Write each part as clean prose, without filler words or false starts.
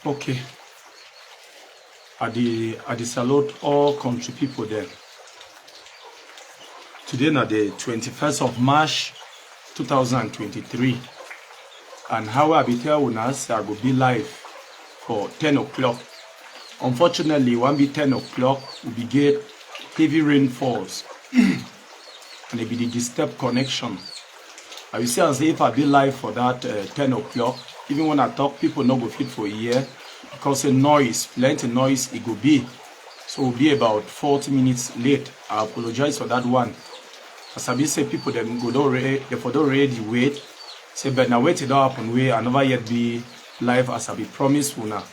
Okay. I the salute all country people there. Today na the 21st of March 2023. And how I be tell us I go be live for 10 o'clock. Unfortunately, when be 10 o'clock, we be get heavy rainfalls. And it be the disturbed connection. I will say as if I be live for that 10 o'clock. Even when I talk, people no go fit for a year. Because the noise, plenty noise, it go be. So we'll be about 40 minutes late. I apologize for that one. As I be say, people them go don't already wait. Say, but now wait it up and wait. I never yet be live as I be promised una.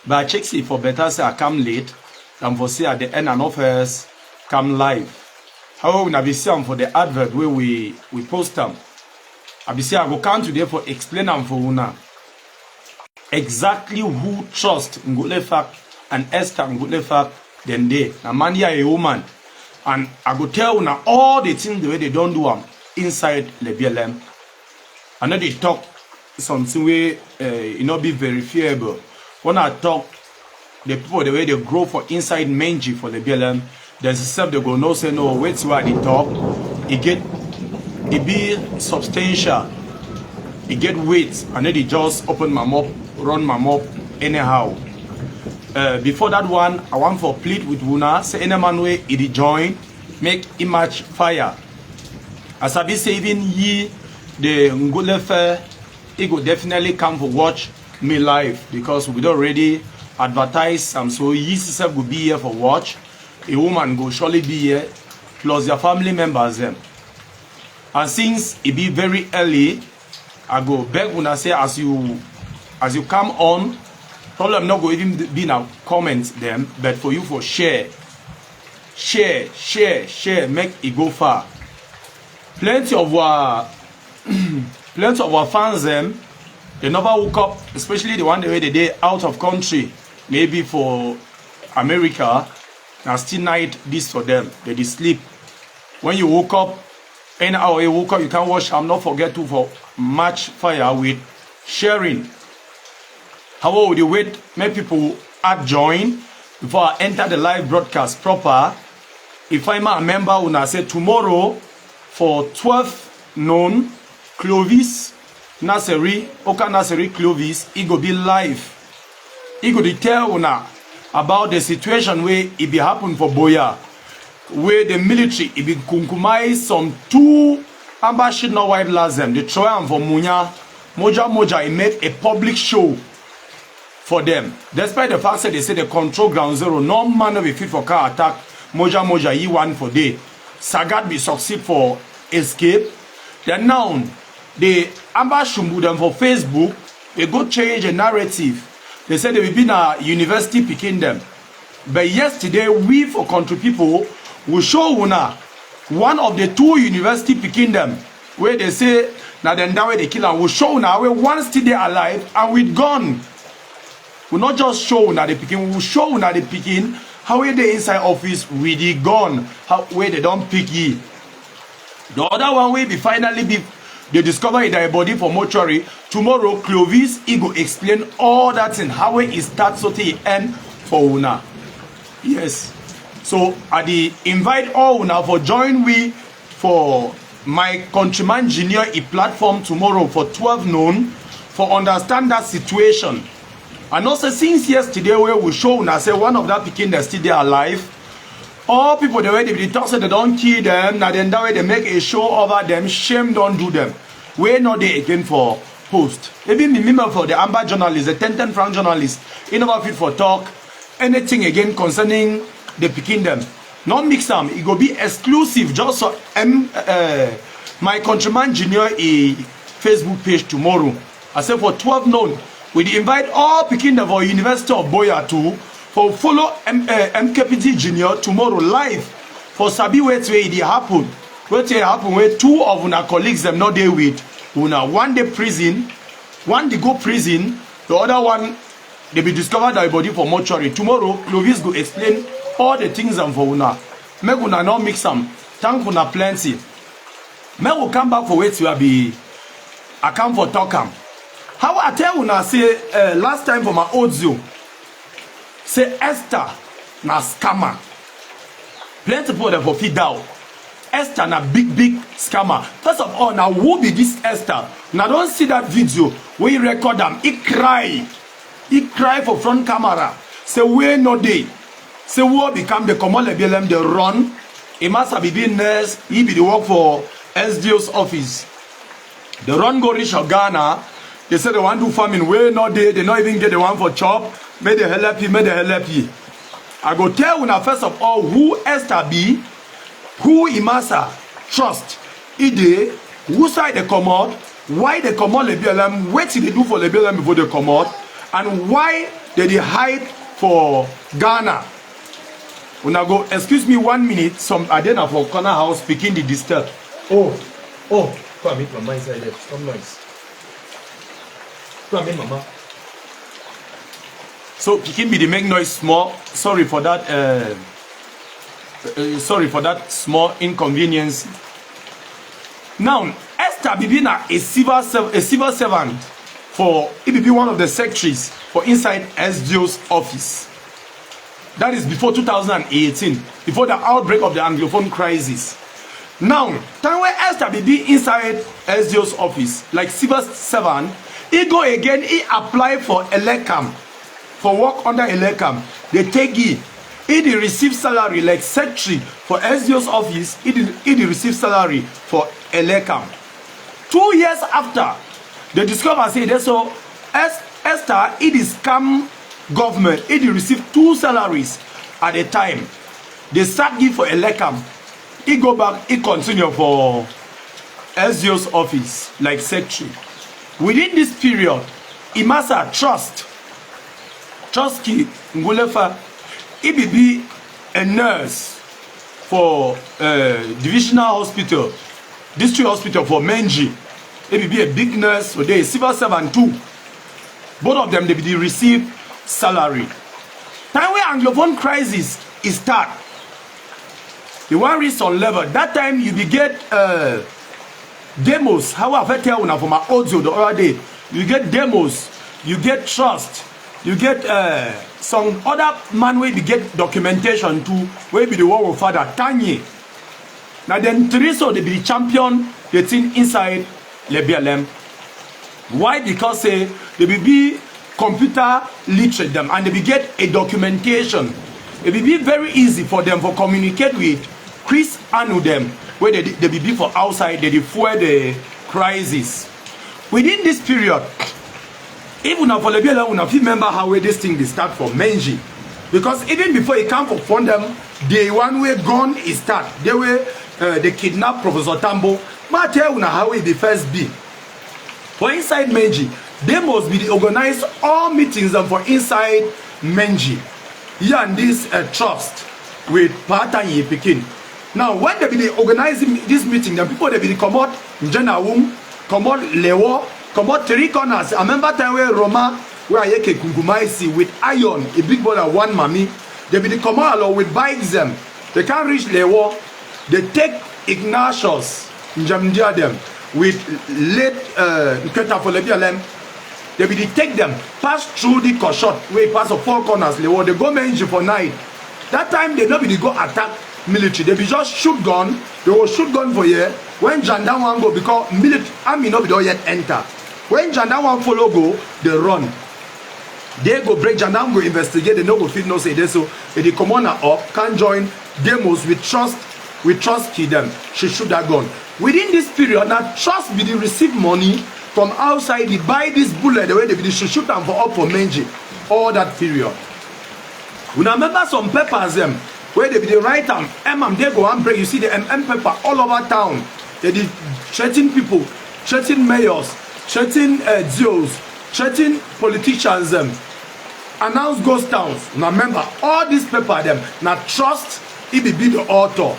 But I check see for better say I come late than for say at the end and offers come live. However, when I be see for the advert where we post them, I be say I go come today for explain them for una. Exactly who trust Ngulefack and Esther Ngulefack then they. Na man here a woman. And I go tell una all the things the way they don't do them inside the BLM. I know they talk something way be verifiable. When I talk the people the way they grow for inside Menji for the BLM, there's a step they go no say no wait till I talk. It be substantial. It get weight and then they just open my mouth, run my mouth anyhow. Before that one, I want for plead with Wuna, say any man way it join, make image fire. As I be saving ye the Ngulefack, it will definitely come for watch me live because we already advertise so ye self will be here for watch. A woman go surely be here, plus their family members them. And since it be very early, I go beg when I say as you come on, probably I'm not going to even be now comment them, but for you for share, make it go far. Plenty of our fans them, they never woke up, especially the one the way they day out of country, maybe for America, and still night this for them. They did sleep. When you woke up, any hour you woke up, you can watch. I'm not forget to for match fire with sharing. How would you wait? Make people add join before I enter the live broadcast proper. If I'm a member, when I say tomorrow for 12 noon, Clovis, Naseri, Oka Naseri Clovis, it go be live. It go tell una about the situation where it be happen for Boya, where the military it be kunkumai some two Amba should not wipe last them. They try them for Moja, it made a public show for them. Despite the fact that they say they control ground zero, no man will be fit for car attack. Moja, E1 for day. Sagat be succeed for escape. Then now, they ambush them for Facebook. They go change the narrative. They said they will be in a university picking them. But yesterday, we for country people will show una one of the two university picking them. Where they say, now then that way they kill and will show una where one still they alive and with gone. We not just show una the picking, we will show una the picking how they inside office with the gun, how where they don't pick ye. The other one will be finally be they discover their body for mortuary. Tomorrow, Clovis, he go explain all that in how it starts so to end for una. Yes. So I invite all una for join we for my countryman junior platform tomorrow for 12 noon for understand that situation. And also since yesterday where we show una say one of that picking that still there alive. All people the way they talk say they don't kill them, now then that way they make a show over them, shame don't do them. We're not there again for post. Maybe me remember for the Amba journalist, the 10 franc journalist, he never fit for talk, anything again concerning the picking them. Not mix them, it go be exclusive just so my countryman junior a Facebook page tomorrow. I say for 12 noon, we invite all picking them for University of Boya too. For follow MKPT Junior tomorrow live for Sabi where it happen. Where it happen where two of our colleagues them not there with una one day prison, one they go prison, the other one they be discovered their body for mortuary. Tomorrow Clovis go explain all the things and for una. Make una not mix them. Thank una plenty. May will come back for where to be. I come for talk am. How I tell you now say last time for my audio, say Esther na scammer. Plenty people that for feed out. Esther na big scammer. First of all, now who be this Esther? Now don't see that video where he record them. He cry for front camera. Say we no day. Say what become the common BLM they run. He must have been nurse. He be the work for SDO's office. The run go reach Ghana. They say they want to do farming. We no day. They not even get the one for chop. May the hell help you. May the hell help you. I go tell you now first of all who Esther be, who Imasa trust. Ide, who side they come out, why they come out the BLM, what did they do for the BLM before they come out, and why they hide for Ghana. When I go, excuse me 1 minute, some Adena for corner house speaking the disturb. Oh, come meet Mama inside there. Stop noise. Come meet Mama. So Pikin be the make noise small. Sorry for that. Sorry for that small inconvenience. Now Esther Bibina a civil servant for EBB, one of the secretaries for inside SDO's office. That is before 2018, before the outbreak of the Anglophone crisis. Now, time when Esther be inside SDO's office, like civil servant, he go again, he apply for Elecam, for work under Elecam. They take it. He receive salary like secretary for SDO's office. He receive salary for Elecam. 2 years after, they discover say they saw Esther, he scam government. He receive 2 salaries at a time. They start give for Elecam. He go back, he continue for SDO's office like secretary. Within this period, Imasa Esther Ngulefack, he be a nurse for divisional hospital, district hospital for Menji. He be a big nurse, so they civil servant too. Both of them, they receive salary. Time where Anglophone crisis is start, the one reach on level. That time you be get demos. How I tell you now for my audio the other day, you get demos, you get trust, you get some other man where you get documentation too, where be the one with father Tanye. Now then Tereso they be the champion, the team inside the BLM. Why? Because they be computer literate them and they be get a documentation. It will be very easy for them for communicate with Chris Anu them where they be for outside, they fuel the crisis. Within this period, even for the BLM, if you remember how this thing they start from Menji. Because even before it come from them, the one way gone is start. They were they kidnap Professor Tambo. I tell you how it the first be. For inside Menji, they must be the organize all meetings and for inside Menji. Here and this trust with Patanye Pekin. Now when they be the organizing this meeting, the people they be the come out Jenawum, come out Lewo, come out 3 corners. I remember time where Roma where I yeke Kungumaisi with iron, a big brother one mommy. They be the come out along with bikes them. They can't reach Lewo. They take Ignatius Njamdia them with late Nketa for Lebialem. They be take them pass through the Koshot where pass of 4 corners. They go Menji for night. That time they not be go attack military. They be just shoot gun. They will shoot gun for year. When Jandan one go because military army not be don't yet enter. When Jandan one follow go, they run. They go break Jandan go investigate. They no go fit no say this so. If the commander up can join demos with trust. We trust them. She shoot that gun. Within this period, now trust be the receive money from outside. They buy this bullet the way they shoot them for up for Menji. All that period. We remember some papers them where they be the right arm. They go and break. You see the paper all over town. They did threaten people, threaten mayors, threaten Zeos, threaten politicians them. Announce ghost towns. Now remember all these paper them. Now trust it be the author.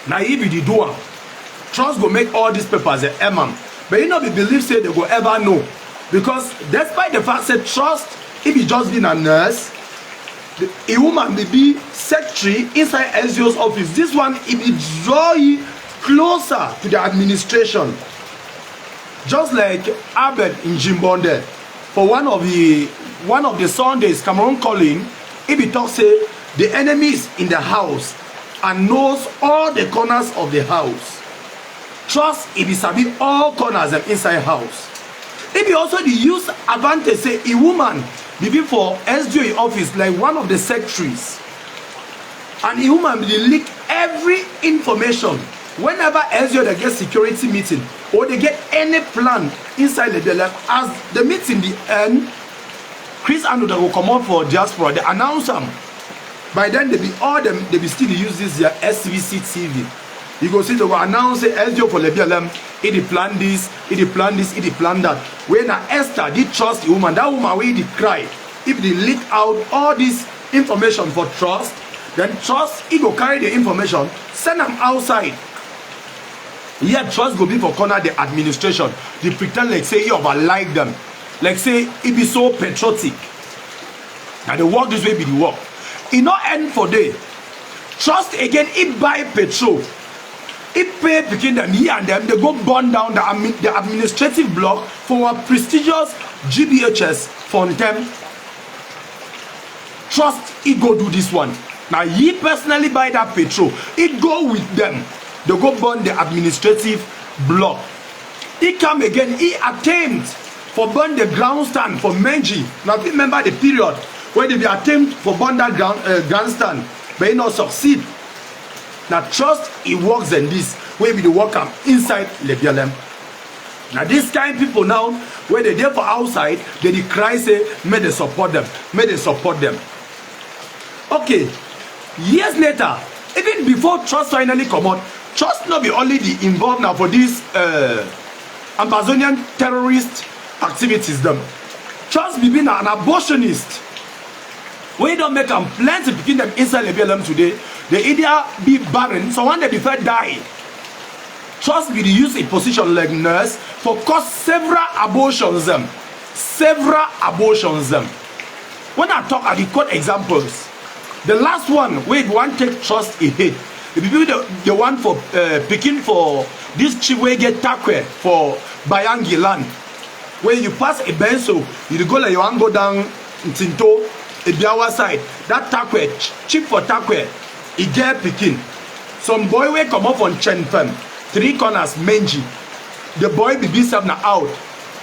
Now he be the doer. Trust go make all these papers a imam. But you know we believe say they go ever know. Because despite the fact that trust, if he just been a nurse, a woman may be secretary inside SDO's office. This one it be draw you closer to the administration. Just like Abed in Jimbonde, for one of the Sundays, Cameroon calling, if he talks say the enemy is in the house and knows all the corners of the house. Trust if he sabi all corners and inside house. If he also the use advantage say a woman be for SDO office like one of the secretaries, and a woman will leak every information whenever SDO they get security meeting or they get any plan inside the lab. As the meeting the end, Chris Ando that will come out for diaspora, they announce them. By then they be all them they be still use this their SVC TV. You go see they will announce SDO for Lebialem, it plan this, it plan this, it plan that. When Esther did trust the woman, that woman where they cry. If they leak out all this information for trust, then trust he go carry the information, send them outside. Yet trust go be for corner the administration. They pretend like say you like them. Like say it be so patriotic. And the work this way be the work. It not end for day. Trust again, it buy petrol. It pay between them here and them. They go burn down the administrative block for a prestigious GBHS for them. Trust it go do this one. Now he personally buy that petrol. It go with them. They go burn the administrative block. He come again. He attempt for burn the grandstand for Menji. Now remember the period where they attempt for burn that grandstand, but he not succeed. Now trust he works in this where we the worker inside Lebialem. Now this kind of people now where they there for outside, they cry say, may they support them, may they support them. Okay, years later, even before trust finally come out, trust not be only the involved now for these Amazonian terrorist activities them. Trust be being an abortionist. We don't make them plenty between them inside Lebialem today. They either be barren, so one they be fair die. Trust be the use a position like nurse for cause several abortions them. Several abortions them. When I talk at the court examples, the last one where if one take trust a hit. If you do the one for picking for this chief where get takwe for Bayangi land, where you pass a benzo, you go like you want go down Tinto, a Biawa side. That takwe, chief for takwe, he get picking. Some boy will come up on Chenfem, 3 corners Menji. The boy be himself now out.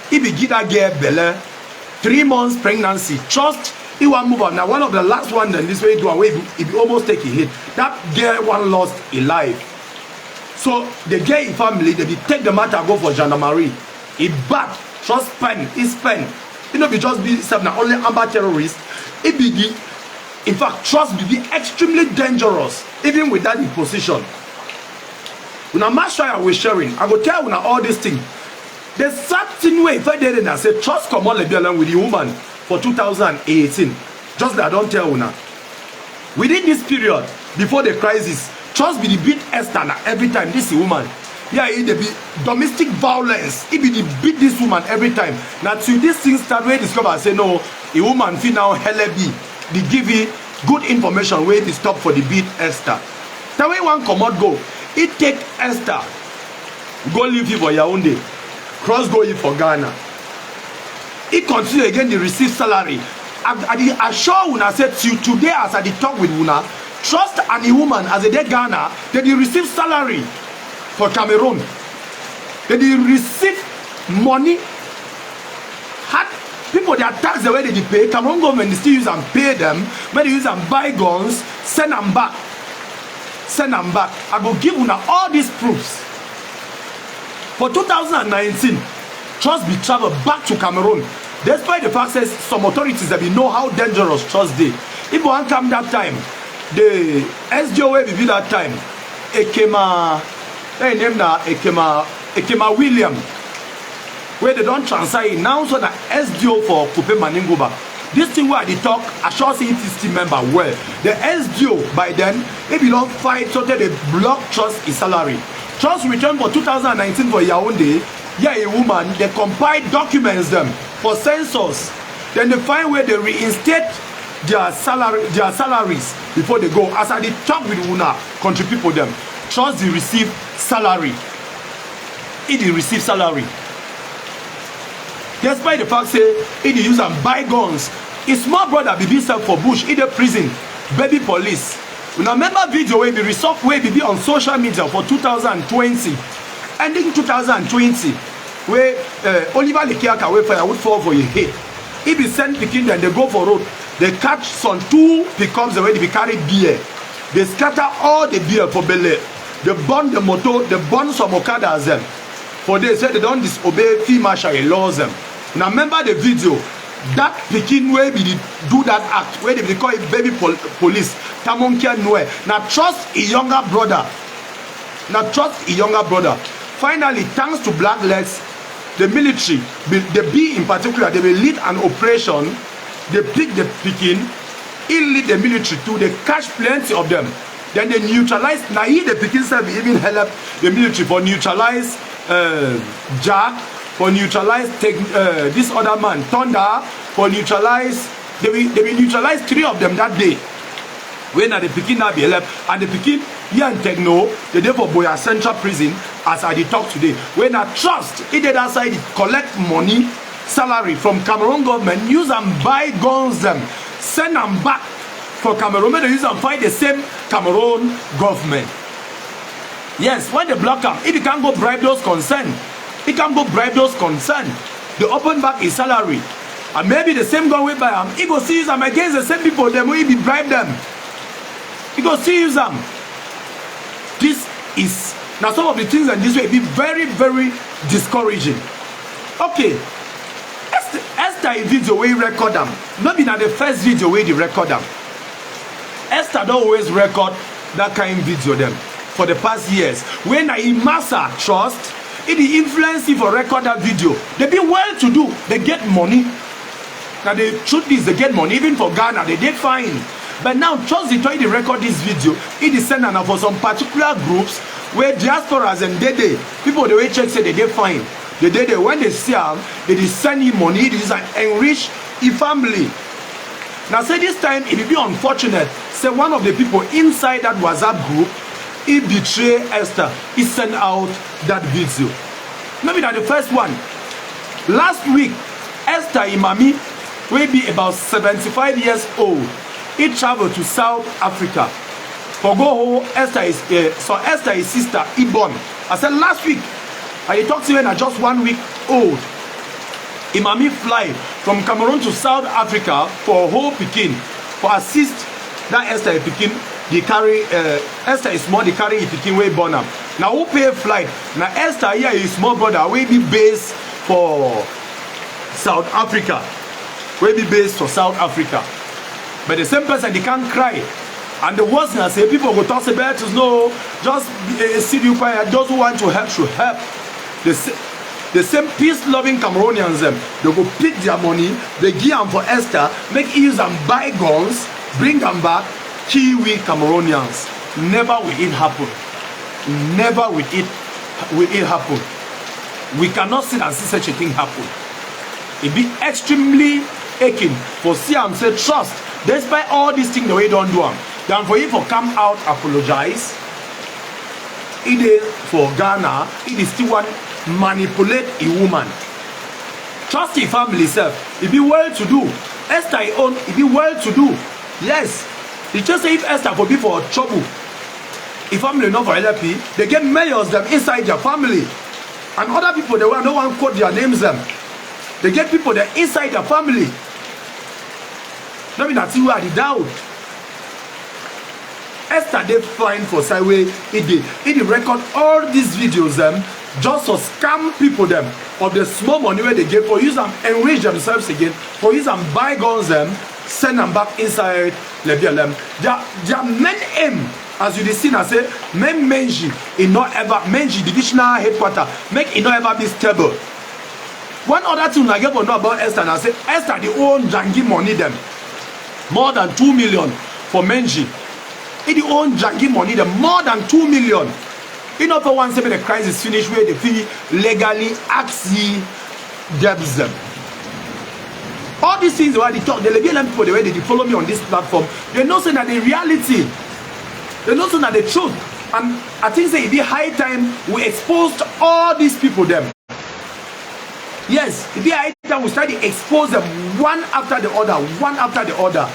He be get that girl belle, 3 months pregnancy. Trust. He want move on. Now one of the last one then this way do away, he be almost take a hit. That girl one lost a life. So the gay family they be take the matter go for gendarmerie. He bad, trust pen, his pen. You know be just be self now only Amba terrorist. It be the, in fact trust be extremely dangerous even with that in position. When I'm sure we sharing, I go tell una all these things. There's certain way if I did it and say trust come on along with the woman. For 2018, just that I don't tell una. Within this period, before the crisis, trust be the beat Esther every time. This woman, yeah, it be domestic violence. It be the beat this woman every time. Now to this thing start where discover and say no, a woman feel now hella be. They give you good information where they stop for the beat Esther. That way one come out go. It take Esther, go live for Yaoundé, cross go for Ghana. He continue again to receive salary. I assure una said till today as I talk with una, trust and a woman as a dead Ghana, they receive salary for Cameroon. They receive money. Had people their tax the way they pay, Cameroon government still use and pay them, when they use and buy guns, send them back. Send them back. I go give una all these proofs. For 2019, trust be travel back to Cameroon. Despite the fact that some authorities that we know how dangerous trust is. If one come that time, the SDO will be that time. Ekema William, where they don't transfer now so that SDO for Kupe Maningoba. This thing where they talk, I sure see it is team member well. The SDO by then, if you don't fight so that they block trust his salary. Trust return for 2019 for Yaoundé. Yeah, a woman, they compile documents them for census. Then they find where they reinstate their salaries before they go. As I did talk with una, country people them. Trust they receive salary. If they receive salary. Despite the fact say he dey use am buy guns. His small brother be himself for bush, in the prison, baby police. Una remember video wey be on social media for 2020, ending 2020, where Oliver Lekiaka wey fire would fall for your head. He be send pikin dem, they go for road, they catch some two pickups wey they carry beer. They scatter all the beer for belle. They burn the motor, they burn some Okadas them. For they say they don't disobey field marshal laws them. Now remember the video. That pikin wey be do that act, where they call it baby police, Tamonkia Noe. Now trust a younger brother. Now trust a younger brother. Finally, thanks to Black Legs, the military, the B in particular, they will lead an operation. They pick the pikin, he lead the military too. They catch plenty of them. Then they neutralize. Now he the pikin self even help the military for neutralize Jack. For neutralize this other man, Thunder, for neutralize, they will neutralize 3 of them that day. When the Pekin now be left, and the Pekin here in Techno, the day for Boya Central Prison, as I did talk today. When I trust, he did outside collect money, salary from Cameroon government, use and buy guns them, send them back for Cameroon, they use and fight the same Cameroon government. Yes, when they block him, if he can't go bribe those concerned, he can go bribe those concerned. They open back his salary. And maybe the same guy will buy him. He go see use them against the same people, them will be bribe them. He go see use them. This is now some of the things and this way be very, very discouraging. Okay. Esther in video where he record them. Not be now the first video where they record them. Esther don't always record that kind of video them for the past years. When I massa trust, it the influence for record that video. They be well to do. They get money. Now the truth is they get money. Even for Ghana, they fine. But now trust the try to record this video. It is sent and for some particular groups where diasporas and they people the way check say they fine. They when they see them, they send him money. It is an enrich a family. Now say this time it will be unfortunate. Say one of the people inside that WhatsApp group, he betray Esther. He sent out that video. Maybe that the first one. Last week, Esther Imami will be about 75 years old. He traveled to South Africa. For go home, Esther is sister Ibon. I said last week, I talked to her at just 1 week old. Imami fly from Cameroon to South Africa for a whole Pekin for assist that Esther Pekin. They carry Esther is small, they carry it Pekin way born up. Now who pay flight? Now Esther here is small brother will be based for South Africa. Will be based for South Africa. But the same person they can't cry. And the worst thing I say, people go talk about is no, just sit you quiet. Those who want to help should help. The same peace-loving Cameroonians them, they go pick their money, they give them for Esther, make use and buy guns, bring them back. Kiwi Cameroonians, never will it happen. Never will it happen. We cannot sit and see such a thing happen. It be extremely aching for CM say trust. Despite all these things the way don't do them, then for you for come out apologize. It is for Ghana. It is still one manipulate a woman. Trust the family self. It be well to do. Esther own. It be well to do. Yes. It's just say if Esther for be for trouble, if family not for LP, they get mayors them inside their family. And other people, they want no one quote their names them. They get people that inside their family. Not mean that's who are the doubt. Esther they find for Sideway, it record all these videos them just to scam people them of the small money where they get for use them enrich themselves again, for use them buy guns them, send them back inside Lebialem. Their main aim, as you see now say, men Menji in not ever Menji divisional headquarter, make it not ever be stable. One other thing I get to know about Esther, and I say Esther the own jangi money them more than 2 million for Menji. It the own jangi money them more than 2 million. You know for one say the crisis finish where they feel legally axi debts them. All these things where they talk, the Libyan people, the way they follow me on this platform, they know say that the reality, they know say that the truth. And I think say it be high time we exposed all these people them. Yes, the item we start to expose them one after the other, one after the other.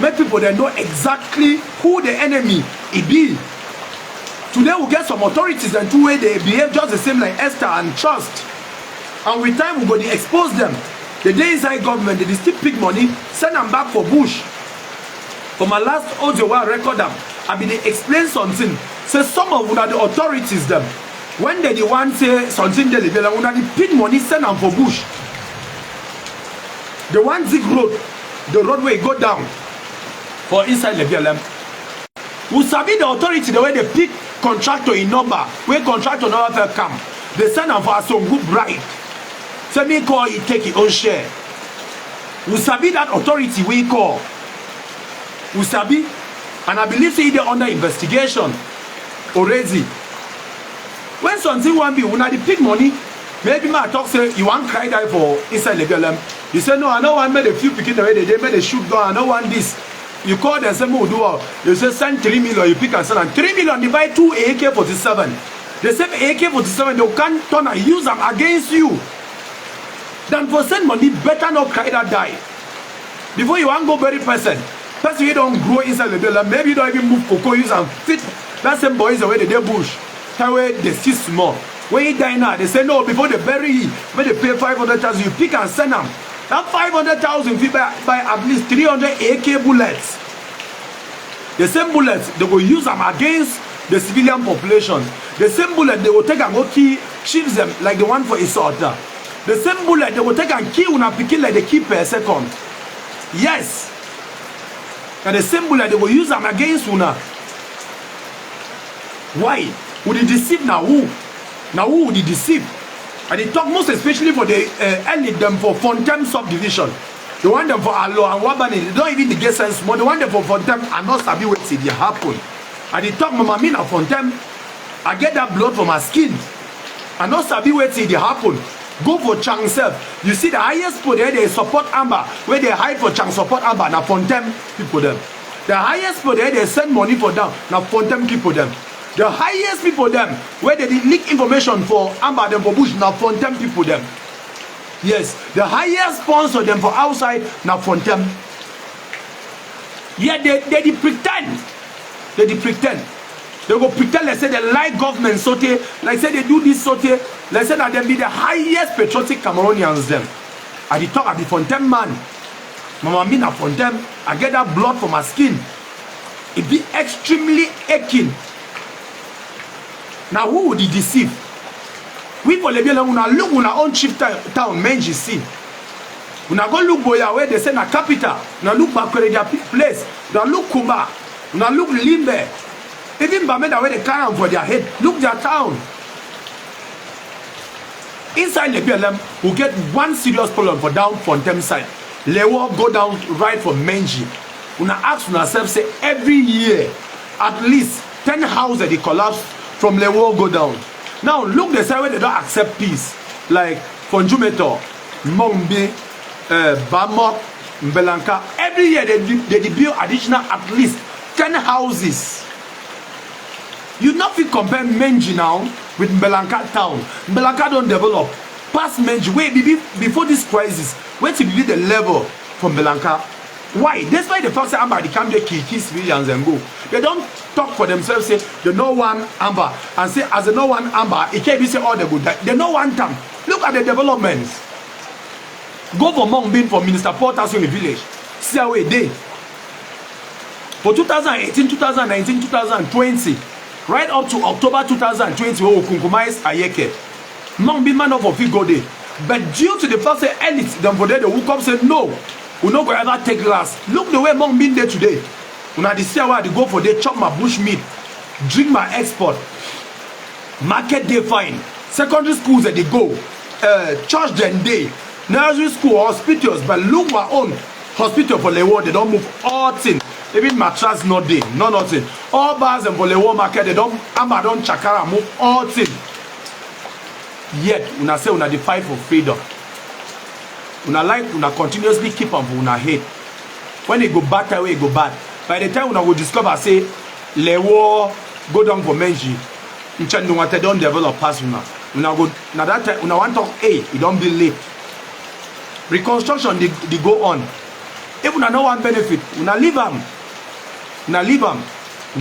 Make people they know exactly who the enemy it be. Today we get some authorities and two way they behave just the same like Esther and Trust. And with time we go to expose them. The day inside government, they still pick money, send them back for bush. For my last audio where I record them, I mean they explain something. Say some of the authorities them. When they the one say something they pick money, send them for bush. The one zig road, the roadway go down for inside the BLM. We sabi the authority the way they pick contractor in number, where contractor number come. They send them for some good bribe. So me call it take it own share. We sabi that authority we call. We sabi, and I believe say they're under investigation already. When something want be, when I pick money, maybe my talk say you want cry die for inside the BLM. You say no, I don't want made a few picking the way they made a shoot gun. I don't want this. You call them say mo do all. You say send 3 million, you pick and send and 3 million divide 2 AK-47. The same AK-47 they can't turn and use them against you. Then for send money, better not cry that die. Before you want go bury person you don't grow inside the BLM. Maybe you don't even move cocoa, use and fit. That same boys the way they bush. That way they see small. When you die now, they say no, before they bury you, when they pay 500,000, you pick and send them. That 500,000 people buy at least 300 AK bullets. The same bullets, they will use them against the civilian population. The same bullet, they will take and go kill them like the one for Isota. The same bullet, they will take and kill una pikin like they kill per second. Yes. And the same bullet, they will use them against una. Why? Would they deceive now who? Now who would they deceive? And they talk most especially for the elite them for Fontem subdivision. They want them for Alo and Wabani. They don't even get sense more. They want them for Fontem and not sabi what see they happen. And they talk Mama Mina Fontem. I get that blood from my skin. And not sabi what see they happen. Go for Chang self. You see the highest people there, they support Amba. Where they hide for Chang support Amba. Now Fontem people them. The highest people there, they send money for them. Now Fontem people them. The highest people them, where they leak information for Amba them for Bush, now Fontem people them. Yes, the highest sponsor them for outside, now Fontem. Yeah, they pretend. They pretend. They go pretend, let's say they like government sote, like say they do this sote, let's say that they be the highest patriotic Cameroonians them. I the talk, I be Fontem man. Mama me na Fontem, I get that blood from my skin. It be extremely aching. Now who would he deceive? We for Lebiela, una look on our own chief town, Menji see. Una go look Boya where they say na capital. Una look Bakoreja place. Una look Kumba. Una look Limbe. Even Bameda where they carry them for their head. Look their town. Inside Lebiela, we get one serious problem for down Fontem side. Lewo go down right for Menji. Una ask yourself say every year at least 10 houses they collapse. From Lewo go down. Now look the side where they don't accept peace. Like Fonjumeto, Mongbe, Bamok, Mbelanka. Every year they build additional at least 10 houses. You not fit compare Menji now with Mbelanka town. Mbelanka don't develop. Past Menji, wait, before this crisis, wait till be the level from Mbelanka. Why? Despite the fact that Amba come there kill civilians and go. They don't talk for themselves, say they know one Amba and say as they know one Amba, it can't be say all the good. They know one time. Look at the developments. Go for Mongbin for Minister Portas in the village. See how it did. For 2018, 2019, 2020, right up to October 2020, we will compromise Ayeke. Mongbin man of a go there. But due to the fact that elites, them for there, they woke up say no. We no go ever take last. Look the way Mong been there today. When I see where they go for they chop my bush meat, drink my export. Market day fine. Secondary schools that they go. Church then day. Nursery school, hospitals. But look my own hospital for the world. They don't move all things. Even mattress not day. No nothing. All bars and for the world market. They don't chakara move all things. Yet, when I say when I fight for freedom. Una like una continuously keep on for una hate. When it go bad that way, it go bad. By the time una will discover say Lewo go down for Menji, Nchendungate don't develop past una. Una go na that time una want talk hey, e don't be late. Reconstruction they go on. If una no one benefit, una leave them. Una leave them.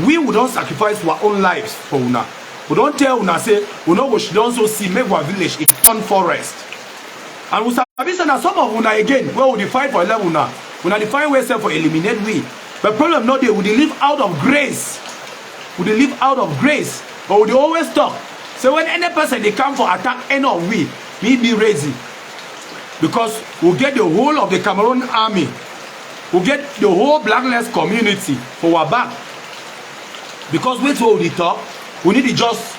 We would not sacrifice our own lives for una. We don't tell una say we no go she don't so see make our village it turn forest. And we sabi say na some of una again where we fight for 11 una. Una define way for eliminate we. But problem not there, we live out of grace. We live out of grace. But we always talk. So when any person they come for attack any of we be ready. Because we'll get the whole of the Cameroon army. We'll get the whole blacklist community for our back. Because wait till we talk, we need to just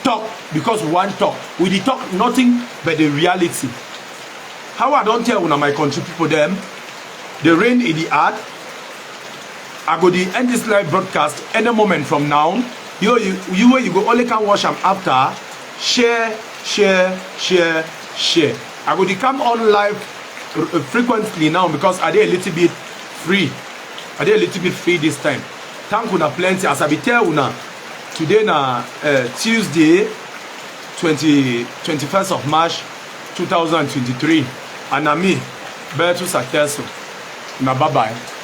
talk because we want talk. We talk nothing but the reality. How I don't tell one of my country people them, the rain in the art. I go to end this live broadcast any moment from now. You go only can watch them after. Share. I go to come on live frequently now because I did a little bit free. This time. Thank una plenty. As I be tell una today na Tuesday 21st of March 2023 and na me Beltus Ateasong. Na bye bye.